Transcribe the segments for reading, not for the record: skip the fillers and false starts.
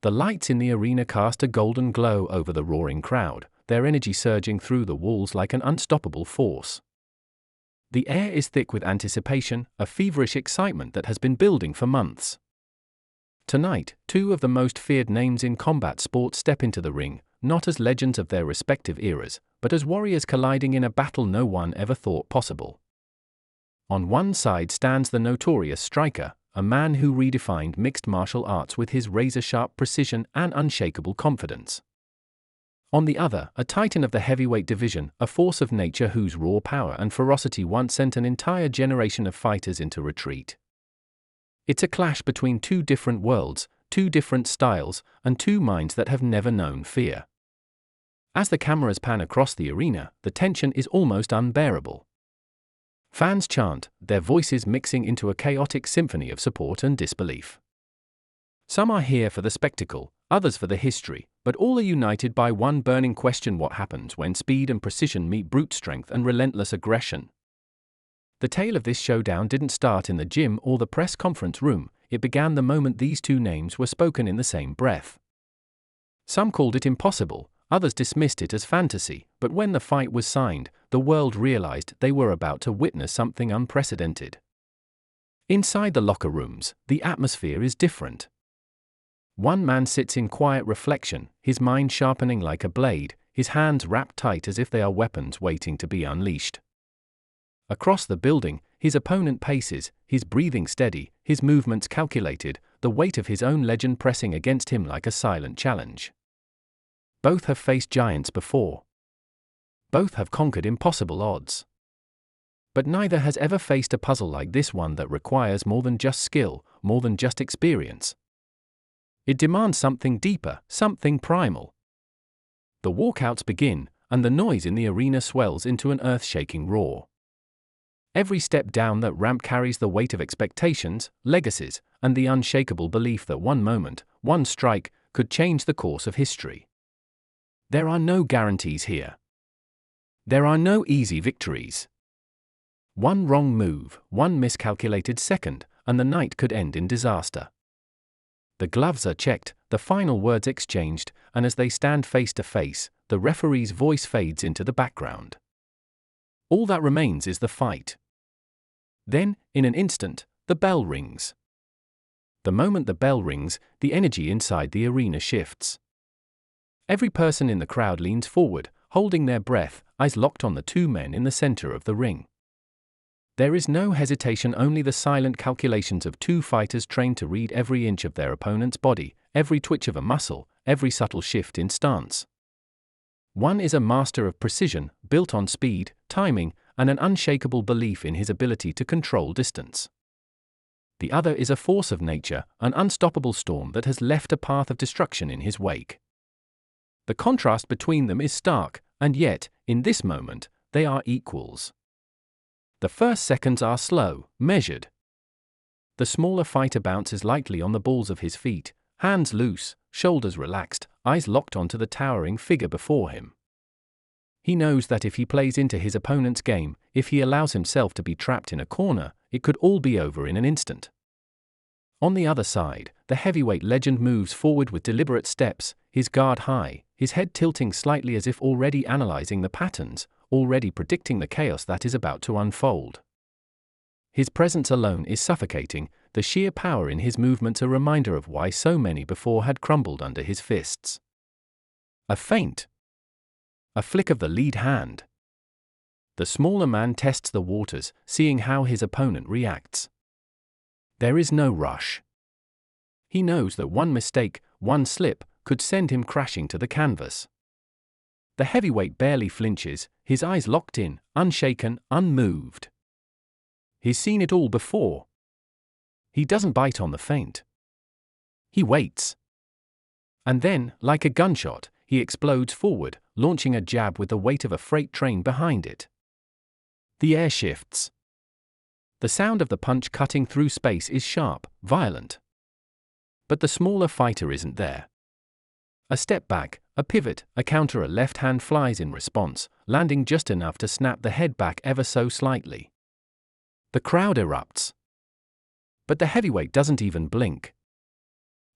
The lights in the arena cast a golden glow over the roaring crowd, their energy surging through the walls like an unstoppable force. The air is thick with anticipation, a feverish excitement that has been building for months. Tonight, two of the most feared names in combat sports step into the ring, not as legends of their respective eras, but as warriors colliding in a battle no one ever thought possible. On one side stands the notorious striker, a man who redefined mixed martial arts with his razor-sharp precision and unshakable confidence. On the other, a titan of the heavyweight division, a force of nature whose raw power and ferocity once sent an entire generation of fighters into retreat. It's a clash between two different worlds, two different styles, and two minds that have never known fear. As the cameras pan across the arena, the tension is almost unbearable. Fans chant, their voices mixing into a chaotic symphony of support and disbelief. Some are here for the spectacle, others for the history, but all are united by one burning question: what happens when speed and precision meet brute strength and relentless aggression? The tale of this showdown didn't start in the gym or the press conference room, it began the moment these two names were spoken in the same breath. Some called it impossible, others dismissed it as fantasy, but when the fight was signed, the world realized they were about to witness something unprecedented. Inside the locker rooms, the atmosphere is different. One man sits in quiet reflection, his mind sharpening like a blade, his hands wrapped tight as if they are weapons waiting to be unleashed. Across the building, his opponent paces, his breathing steady, his movements calculated, the weight of his own legend pressing against him like a silent challenge. Both have faced giants before. Both have conquered impossible odds. But neither has ever faced a puzzle like this one that requires more than just skill, more than just experience. It demands something deeper, something primal. The walkouts begin, and the noise in the arena swells into an earth-shaking roar. Every step down that ramp carries the weight of expectations, legacies, and the unshakable belief that one moment, one strike, could change the course of history. There are no guarantees here. There are no easy victories. One wrong move, one miscalculated second, and the night could end in disaster. The gloves are checked, the final words exchanged, and as they stand face to face, the referee's voice fades into the background. All that remains is the fight. Then, in an instant, the bell rings. The moment the bell rings, the energy inside the arena shifts. Every person in the crowd leans forward, holding their breath, eyes locked on the two men in the center of the ring. There is no hesitation, only the silent calculations of two fighters trained to read every inch of their opponent's body, every twitch of a muscle, every subtle shift in stance. One is a master of precision, built on speed, timing, and an unshakable belief in his ability to control distance. The other is a force of nature, an unstoppable storm that has left a path of destruction in his wake. The contrast between them is stark, and yet, in this moment, they are equals. The first seconds are slow, measured. The smaller fighter bounces lightly on the balls of his feet, hands loose, shoulders relaxed, eyes locked onto the towering figure before him. He knows that if he plays into his opponent's game, if he allows himself to be trapped in a corner, it could all be over in an instant. On the other side, the heavyweight legend moves forward with deliberate steps, his guard high, his head tilting slightly as if already analyzing the patterns, already predicting the chaos that is about to unfold. His presence alone is suffocating, the sheer power in his movements a reminder of why so many before had crumbled under his fists. A feint. A flick of the lead hand. The smaller man tests the waters, seeing how his opponent reacts. There is no rush. He knows that one mistake, one slip, could send him crashing to the canvas. The heavyweight barely flinches, his eyes locked in, unshaken, unmoved. He's seen it all before. He doesn't bite on the feint. He waits. And then, like a gunshot, he explodes forward, launching a jab with the weight of a freight train behind it. The air shifts. The sound of the punch cutting through space is sharp, violent. But the smaller fighter isn't there. A step back, a pivot, a counter, a left hand flies in response, landing just enough to snap the head back ever so slightly. The crowd erupts. But the heavyweight doesn't even blink.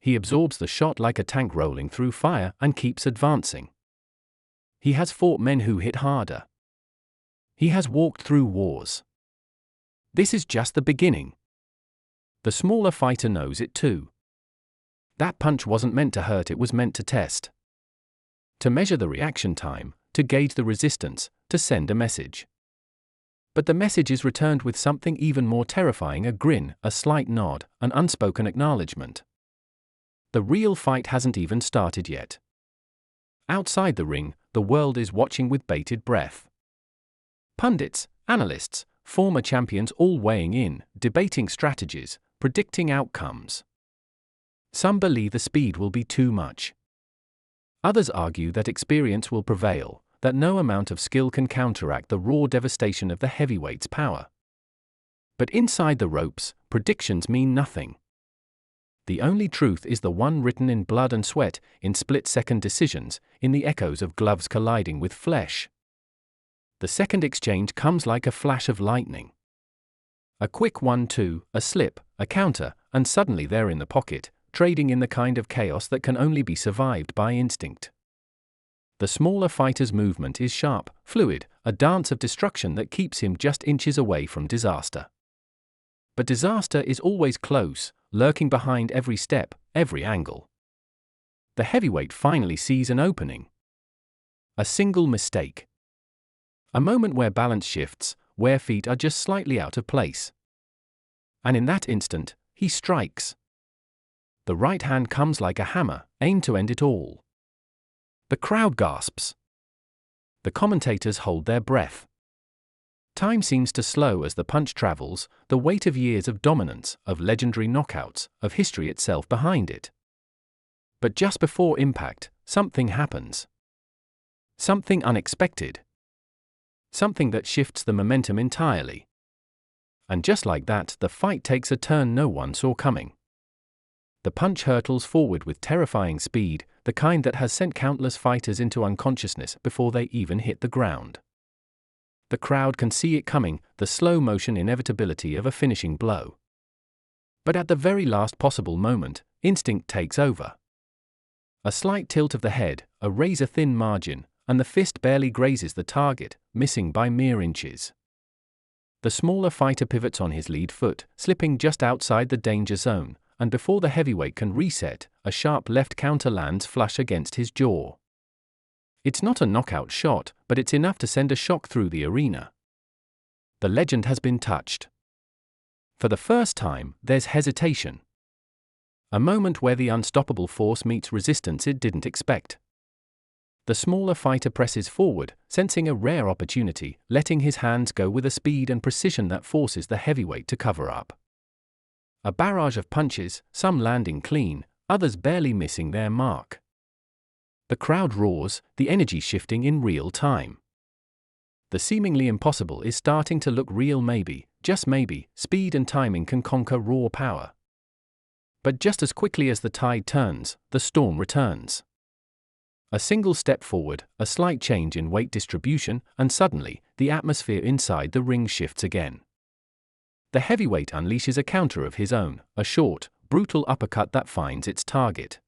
He absorbs the shot like a tank rolling through fire and keeps advancing. He has fought men who hit harder. He has walked through wars. This is just the beginning. The smaller fighter knows it too. That punch wasn't meant to hurt, it was meant to test. To measure the reaction time, to gauge the resistance, to send a message. But the message is returned with something even more terrifying: a grin, a slight nod, an unspoken acknowledgement. The real fight hasn't even started yet. Outside the ring, the world is watching with bated breath. Pundits, analysts, former champions all weighing in, debating strategies, predicting outcomes. Some believe the speed will be too much. Others argue that experience will prevail, that no amount of skill can counteract the raw devastation of the heavyweight's power. But inside the ropes, predictions mean nothing. The only truth is the one written in blood and sweat, in split-second decisions, in the echoes of gloves colliding with flesh. The second exchange comes like a flash of lightning. A quick 1-2, a slip, a counter, and suddenly they're in the pocket, trading in the kind of chaos that can only be survived by instinct. The smaller fighter's movement is sharp, fluid, a dance of destruction that keeps him just inches away from disaster. But disaster is always close, lurking behind every step, every angle. The heavyweight finally sees an opening. A single mistake. A moment where balance shifts, where feet are just slightly out of place. And in that instant, he strikes. The right hand comes like a hammer, aimed to end it all. The crowd gasps. The commentators hold their breath. Time seems to slow as the punch travels, the weight of years of dominance, of legendary knockouts, of history itself behind it. But just before impact, something happens. Something unexpected. Something that shifts the momentum entirely. And just like that, the fight takes a turn no one saw coming. The punch hurtles forward with terrifying speed, the kind that has sent countless fighters into unconsciousness before they even hit the ground. The crowd can see it coming, the slow-motion inevitability of a finishing blow. But at the very last possible moment, instinct takes over. A slight tilt of the head, a razor-thin margin, and the fist barely grazes the target, missing by mere inches. The smaller fighter pivots on his lead foot, slipping just outside the danger zone, and before the heavyweight can reset, a sharp left counter lands flush against his jaw. It's not a knockout shot, but it's enough to send a shock through the arena. The legend has been touched. For the first time, there's hesitation. A moment where the unstoppable force meets resistance it didn't expect. The smaller fighter presses forward, sensing a rare opportunity, letting his hands go with a speed and precision that forces the heavyweight to cover up. A barrage of punches, some landing clean, others barely missing their mark. The crowd roars, the energy shifting in real time. The seemingly impossible is starting to look real. Maybe, just maybe, speed and timing can conquer raw power. But just as quickly as the tide turns, the storm returns. A single step forward, a slight change in weight distribution, and suddenly, the atmosphere inside the ring shifts again. The heavyweight unleashes a counter of his own, a short, brutal uppercut that finds its target.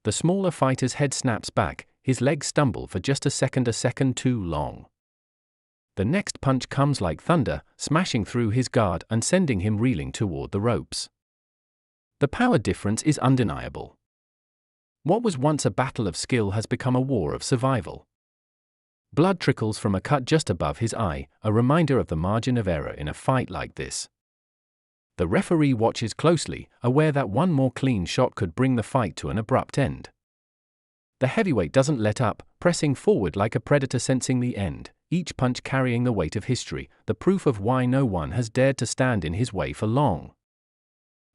The smaller fighter's head snaps back, his legs stumble for just a second too long. The next punch comes like thunder, smashing through his guard and sending him reeling toward the ropes. The power difference is undeniable. What was once a battle of skill has become a war of survival. Blood trickles from a cut just above his eye, a reminder of the margin of error in a fight like this. The referee watches closely, aware that one more clean shot could bring the fight to an abrupt end. The heavyweight doesn't let up, pressing forward like a predator sensing the end, each punch carrying the weight of history, the proof of why no one has dared to stand in his way for long.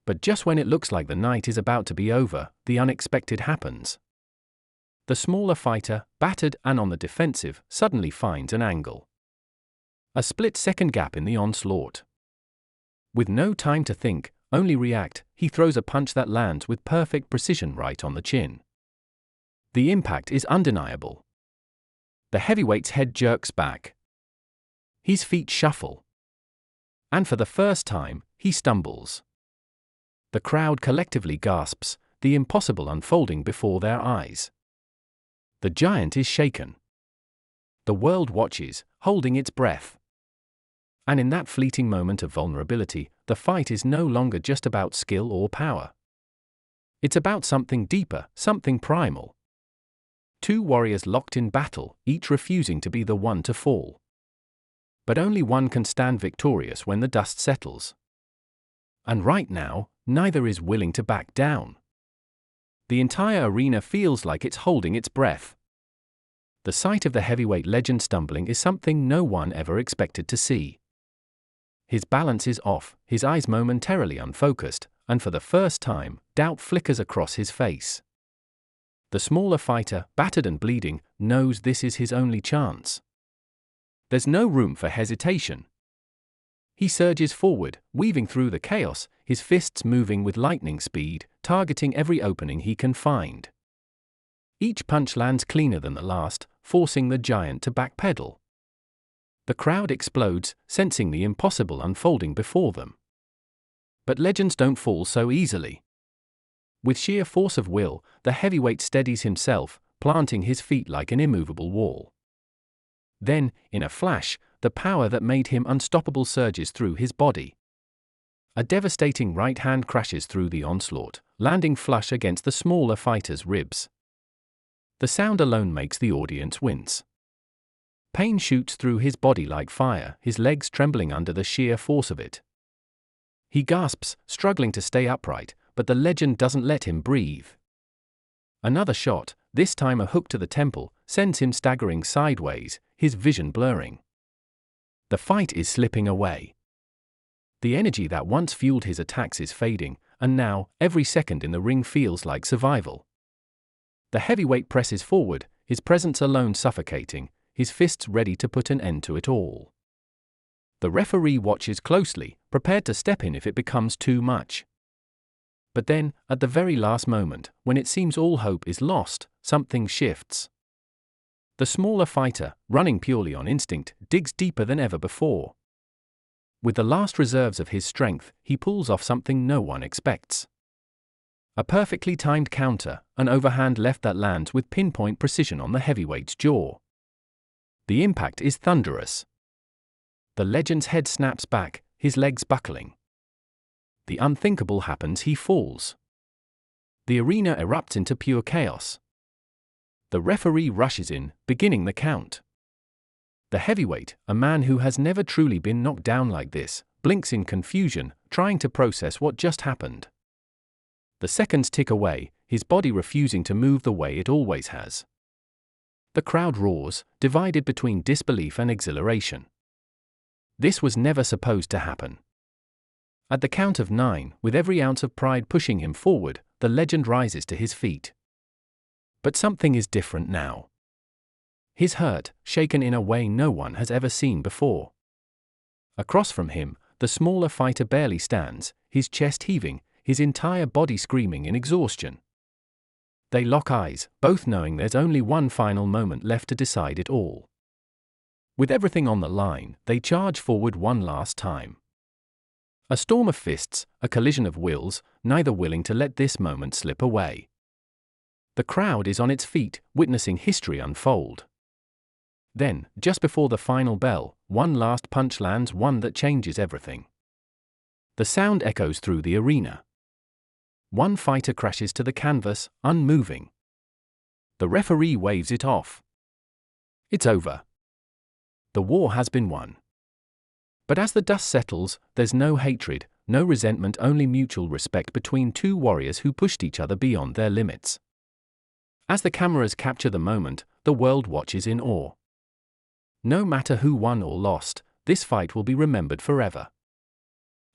But just when it looks like the night is about to be over, the unexpected happens. The smaller fighter, battered and on the defensive, suddenly finds an angle. A split-second gap in the onslaught. With no time to think, only react, he throws a punch that lands with perfect precision right on the chin. The impact is undeniable. The heavyweight's head jerks back. His feet shuffle. And for the first time, he stumbles. The crowd collectively gasps, the impossible unfolding before their eyes. The giant is shaken. The world watches, holding its breath. And in that fleeting moment of vulnerability, the fight is no longer just about skill or power. It's about something deeper, something primal. Two warriors locked in battle, each refusing to be the one to fall. But only one can stand victorious when the dust settles. And right now, neither is willing to back down. The entire arena feels like it's holding its breath. The sight of the heavyweight legend stumbling is something no one ever expected to see. His balance is off, his eyes momentarily unfocused, and for the first time, doubt flickers across his face. The smaller fighter, battered and bleeding, knows this is his only chance. There's no room for hesitation. He surges forward, weaving through the chaos, his fists moving with lightning speed, targeting every opening he can find. Each punch lands cleaner than the last, forcing the giant to backpedal. The crowd explodes, sensing the impossible unfolding before them. But legends don't fall so easily. With sheer force of will, the heavyweight steadies himself, planting his feet like an immovable wall. Then, in a flash, the power that made him unstoppable surges through his body. A devastating right hand crashes through the onslaught, landing flush against the smaller fighter's ribs. The sound alone makes the audience wince. Pain shoots through his body like fire, his legs trembling under the sheer force of it. He gasps, struggling to stay upright, but the legend doesn't let him breathe. Another shot, this time a hook to the temple, sends him staggering sideways, his vision blurring. The fight is slipping away. The energy that once fueled his attacks is fading, and now, every second in the ring feels like survival. The heavyweight presses forward, his presence alone suffocating, his fists ready to put an end to it all. The referee watches closely, prepared to step in if it becomes too much. But then, at the very last moment, when it seems all hope is lost, something shifts. The smaller fighter, running purely on instinct, digs deeper than ever before. With the last reserves of his strength, he pulls off something no one expects. A perfectly timed counter, an overhand left that lands with pinpoint precision on the heavyweight's jaw. The impact is thunderous. The legend's head snaps back, his legs buckling. The unthinkable happens, he falls. The arena erupts into pure chaos. The referee rushes in, beginning the count. The heavyweight, a man who has never truly been knocked down like this, blinks in confusion, trying to process what just happened. The seconds tick away, his body refusing to move the way it always has. The crowd roars, divided between disbelief and exhilaration. This was never supposed to happen. At the count of 9, with every ounce of pride pushing him forward, the legend rises to his feet. But something is different now. He's hurt, shaken in a way no one has ever seen before. Across from him, the smaller fighter barely stands, his chest heaving, his entire body screaming in exhaustion. They lock eyes, both knowing there's only one final moment left to decide it all. With everything on the line, they charge forward one last time. A storm of fists, a collision of wills, neither willing to let this moment slip away. The crowd is on its feet, witnessing history unfold. Then, just before the final bell, one last punch lands, one that changes everything. The sound echoes through the arena. One fighter crashes to the canvas, unmoving. The referee waves it off. It's over. The war has been won. But as the dust settles, there's no hatred, no resentment, only mutual respect between two warriors who pushed each other beyond their limits. As the cameras capture the moment, the world watches in awe. No matter who won or lost, this fight will be remembered forever.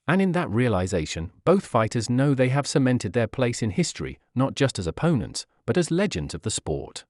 And in that realization, both fighters know they have cemented their place in history, not just as opponents, but as legends of the sport.